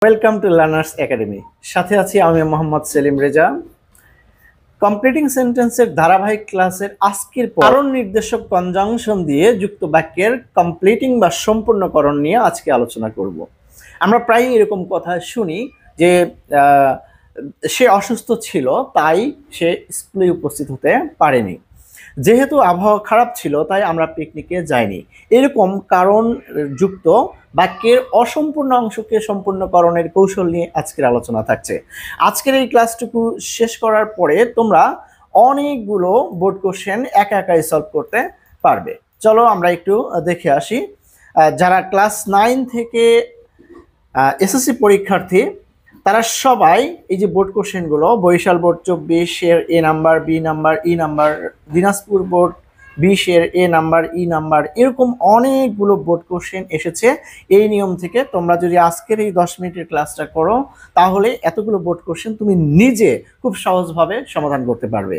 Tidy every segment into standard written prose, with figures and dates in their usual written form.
Welcome to learners academy. সাথে আছি আমি মোহাম্মদ সেলিম রেজা। কমপ্লিটিং সেন্টেন্সের ধারাবাহিক ক্লাসের আজকের কারণ নির্দেশক কনজাংশন দিয়ে যুক্ত বাক্যের কমপ্লিটিং বা সম্পূর্ণকরণ নিয়ে আজকে আলোচনা করব। আমরা প্রায়ই এরকম কথা শুনি যে সে অসুস্থ ছিল তাই সে স্কুলে উপস্থিত হতে পারেনি, যেহেতু আবহাওয়া খারাপ ছিল তাই আমরা পিকনিকে যাইনি। এরকম কারণ যুক্ত বাক্যের অসম্পূর্ণ অংশকে সম্পূর্ণকরণের কৌশল নিয়ে আজকের আলোচনা থাকছে। আজকের এই ক্লাসটুকু শেষ করার পরে তোমরা অনেকগুলো বোর্ড কোশ্চেন একা একাই সলভ করতে পারবে। চলো আমরা একটু দেখে আসি। যারা ক্লাস 9 থেকে এসএসসি পরীক্ষার্থী তারা সবাই এই যে বোর্ড কোশ্চেনগুলো, বরিশাল বোর্ড 24-এর A number, B number, E number, Dinajpur board 20-এর এ নাম্বার, ই নাম্বার, এরকম অনেকগুলো বোর্ড কোশ্চেন এসেছে। এই নিয়ম থেকে তোমরা যদি আজকের এই 10 মিনিটের ক্লাসটা করো তাহলে এতগুলো বোর্ড কোশ্চেন তুমি নিজে খুব সহজভাবে সমাধান করতে পারবে।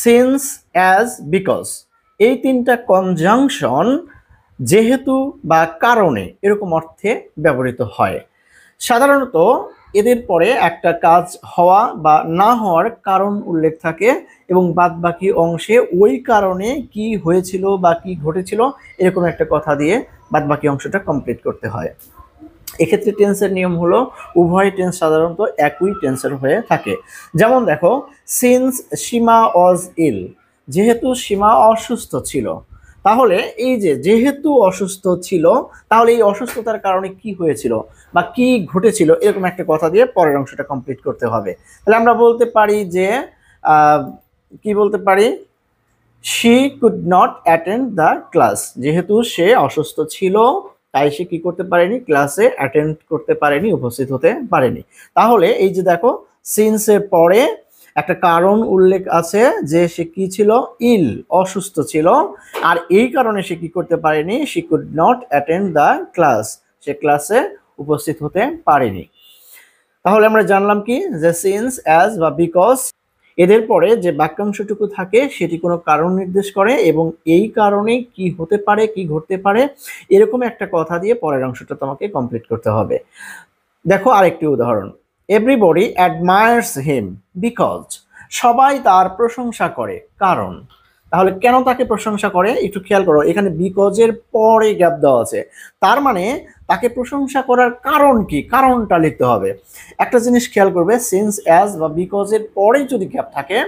সিন্স, অ্যাজ, বিকজ এই তিনটা কনজাংশন যেহেতু বা কারণে এরকম অর্থে ব্যবহৃত হয়। সাধারণত এদের পরে একটা কাজ হওয়া বা না হওয়ার কারণ উল্লেখ থাকে এবং বাদ বাকি অংশে ওই কারণে কি হয়েছিল বা কি ঘটেছিল এরকম একটা কথা দিয়ে বাদ বাকি অংশটা কমপ্লিট করতে হয়। এক্ষেত্রে টেন্সের নিয়ম হলো উভয় টেন্স সাধারণত একই টেন্সের হয়ে থাকে। যেমন দেখো, সিন্স সীমা ওয়াজ ইল, যেহেতু সীমা অসুস্থ ছিল, তাহলে এই যে যেহেতু অসুস্থ ছিল তাহলে এই অসুস্থতার কারণে কি হয়েছিল বা কি ঘটেছিল এরকম একটা কথা দিয়ে পরের অংশটা কমপ্লিট করতে হবে। তাহলে আমরা বলতে পারি যে কি বলতে পারি, she could not attend the class, যেহেতু সে অসুস্থ ছিল তাই সে কি করতে পারেনি, ক্লাসে অ্যাটেন্ড করতে পারেনি, উপস্থিত হতে পারেনি। তাহলে এই যে দেখো, সিন্সের পরে একটা কারণ উল্লেখ আছে যে সে কি ছিল, ইল, অসুস্থ ছিল, আর এই কারণে সে কি করতে পারেনি, she could not attend the class, সে ক্লাসে উপস্থিত হতে পারেনি। তাহলে আমরা জানলাম কি যে সিন্স, অ্যাজ বা বিকজ এদের পরে যে বাক্যাংশটুকু থাকে সেটি কোনো কারণ নির্দেশ করে এবং এই কারণে কি হতে পারে, কি ঘটতে পারে এরকম একটা কথা দিয়ে পরের অংশটা তোমাকে কমপ্লিট করতে হবে। দেখো আরেকটি উদাহরণ, এভরিবডি অ্যাডমায়ার্স হিম বিকজ, সবাই তার প্রশংসা করে কারণ। তাহলে কেন তাকে প্রশংসা করে একটু খেয়াল করো, এখানে বিকজের পরে গ্যাপ দেওয়া আছে, তার মানে তাকে প্রশংসা করার কারণ কি, কারণটা লিখতে হবে। একটা জিনিস খেয়াল করবে, সিন্স, অ্যাজ বা বিকজের পরে যদি গ্যাপ থাকে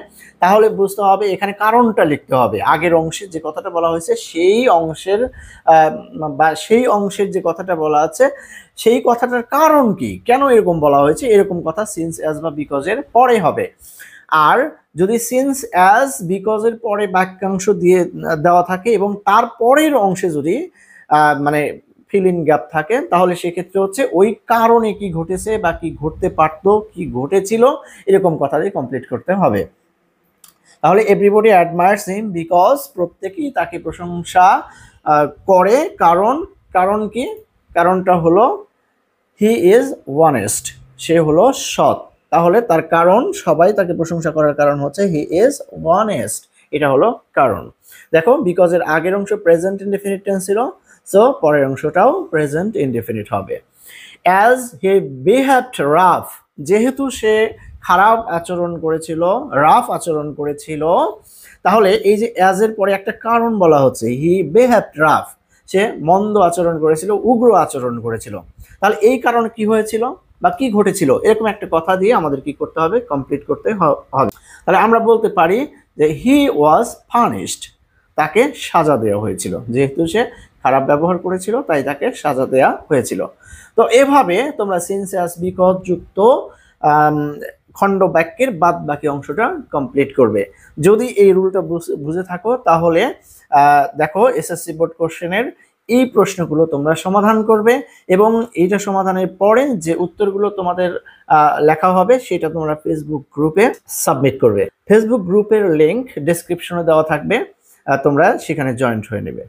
তাহলে বুঝতে হবে এখানে কারণটা লিখতে হবে। আগের অংশে যে কথাটা বলা হয়েছে সেই অংশের বা সেই অংশের যে কথাটা বলা আছে সেই কথাটার কারণ কি, কেন এরকম বলা হয়েছে এরকম কথা সিন্স, অ্যাজ বা বিকজের পরে হবে। আর যদি সিন্স, অ্যাজ, বিকজের পরে বাক্যাংশ দিয়ে দেওয়া থাকে এবং তার পরের অংশে যদি মানে ফিল ইন গ্যাপ থাকে তাহলে সেক্ষেত্রে হচ্ছে ওই কারণে কি ঘটেছে বা কি ঘটতে পারতো, কি ঘটেছিল এরকম কথা দিয়ে কমপ্লিট করতে হবে। তাহলে এভরিবডি অ্যাডমায়ার্স হিম বিকজ, প্রত্যেকেই তাকে প্রশংসা করে কারণ, কারণ কি, কারণটা হলো হি ইজ অনেস্ট, সে হলো সৎ। তাহলে তার কারণ, সবাই তাকে প্রশংসা করার কারণ হচ্ছে হি ইজ অনেস্ট, এটা হলো কারণ। দেখো বিকজের আগের অংশ প্রেজেন্ট ইনডেফিনিট টেন্স ছিল, সো পরের অংশটাও প্রেজেন্ট ইনডেফিনিট হবে। অ্যাজ হি বিহেভড রাফ, যেহেতু সে খারাপ আচরণ করেছিল, রাফ আচরণ করেছিল, তাহলে এই যে অ্যাজ এর পরে একটা কারণ বলা হচ্ছে, হি বিহেভড রাফ, সে মন্দ আচরণ করেছিল, উগ্র আচরণ করেছিল। তাহলে এই কারণে কি হয়েছিল বা কি ঘটেছিল এরকম একটা কথা দিয়ে আমাদের কি করতে হবে, কমপ্লিট করতে হবে। তাহলে আমরা বলতে পারি যে হি ওয়াজ পানিশড, তাকে সাজা দেওয়া হয়েছিল, যেহেতু সে খারাপ ব্যবহার করেছিল তাই তাকে সাজা দেওয়া হয়েছিল। তো এভাবে তোমরা সিন্স, অ্যাজ, বিকজ যুক্ত খণ্ড বাক্যের বাদ বাকি অংশটা কমপ্লিট করবে। যদি এই রুলটা বুঝে থাকো তাহলে দেখো এসএসসি বোর্ড কোশ্চেনের এই প্রশ্নগুলো তোমরা সমাধান করবে এবং এইটা সমাধানের পরে যে উত্তরগুলো তোমাদের লেখা হবে সেটা তোমরা ফেসবুক গ্রুপে সাবমিট করবে। ফেসবুক গ্রুপের লিংক ডেসক্রিপশনে দেওয়া থাকবে, তোমরা সেখানে জয়েন্ট হয়ে নেবে।